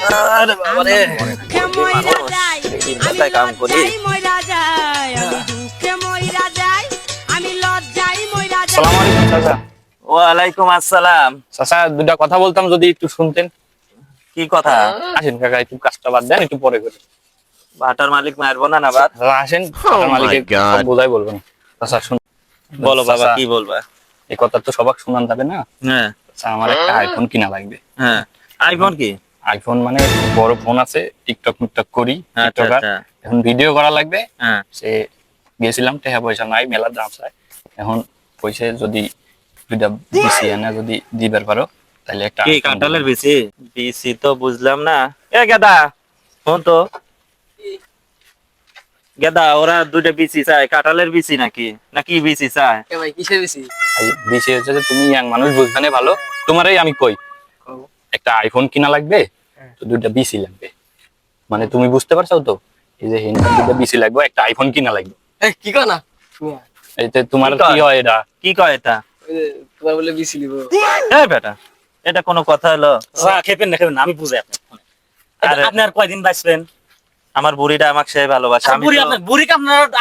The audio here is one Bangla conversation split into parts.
আরে বাবা রে দুঃখে মইরা যাই মাথায় কাম করি মইরা যাই আমি দুঃখে মইরা যাই আমি লজ্জায় মইরা যাই। আসসালামু আলাইকুম চাচা। ওয়ালাইকুম আসসালাম। চাচা দুটা কথা বলতাম যদি একটু শুনতেন। কি কথা? আসেন কাকা একটু কাজটা বাদ দেন, একটু পরে করি। ভাটার মালিক মারবো না বাদ। চাচা আসেন, আপনার মালিকের সব বোঝাই বলবেন। চাচা শুন, বলো বাবা চাচা, কি বলবা? এই কথা তো সবাক শোনান যাবে না। হ্যাঁ চাচা আমার একটা আইফোন কিনা লাগবে। হ্যাঁ আইফোন কি? আইফোন মানে বড় ফোন আছে, টিকটক মিকটক করি, আচ্ছা টিকটকার। আচ্ছা এখন ভিডিও করা লাগবে। হ্যাঁ সে গেছিলাম, টাকা পয়সা নাই, মেলা দাম চাই। এখন পয়সা যদি দুইটা বেশি এনে যদি দিবার পারো তাহলে একটা কি iPhone কাঁঠালের দিবো। বিচি? বিচি তো বুঝলাম না। এ গেদা শোন তো, গেদা ওরা দুইটা বিচি চায়, কাঁঠালের বিচি নাকি নাকি বিচি চায়? ভাই কিসের বেশি? এই বিষয় হচ্ছে যে তুমি ইয়াং মানুষ বুঝবে না ভালো, তোমারই আমি কই একটা আইফোন কিনা লাগবে, তো দুইটা বিসি লাগবে। মানে তুমি বুঝতে পারছো তো, এই যে হিন্দি দুইটা বিসি লাগবে, একটা আইফোন কিনা লাগবে। এই কি কর না শুয়া, এইতে তোমার কি কয়? কি হয় এটা? কি কয় এটা? ওই যে তোমার বলে বিসি লিব। এ বেটা, এটা কোনো কথা হলো? খেপেন না খেপেন না, আমি বুঝাই আরে, আপনি আর কয়দিন বাঁচবেন? আমার বুড়িটা আমাকে সে ভালোবাসে। আমি বুড়ি তো- আপনার বুড়িকে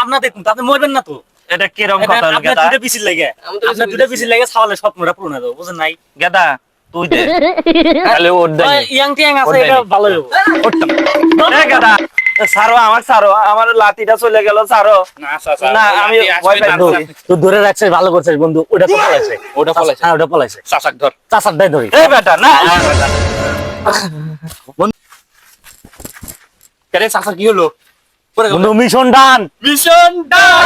আপনার দেখুন তো, আপনি মরবেন না তো। এটা কিরকম কথা হলো আপনার গেদা? দুটো বিসির লাগে, আমি তো আপনার দুটো বিসির লাগে ছাওয়ালের স্বপ্নটা পূরণ হবে, বুঝেন নাই? গেদা তুই দে। তাহলে ওর দেয় ইয়াং টিয়াং আছে, ওটাই এটা নি। ভালো হবে। এ গেদা ছাড়ো, আমার ছাড়ো, আমার লাঠিটা চলে গেল, ছাড়ো। না, আমি ভয় পাই। তো ধরে রাখছে, ভালো করছে বন্ধু, ওটা তো পলাইছে, ওটা পলাইছে। হ্যাঁ ওটা পলাইছে, চাচাক ধর। চাচার দায় ধরি। এ বেটা না, কেরে চাচা কি হলো? বন্ধু মিশন ডান। মিশন ডান।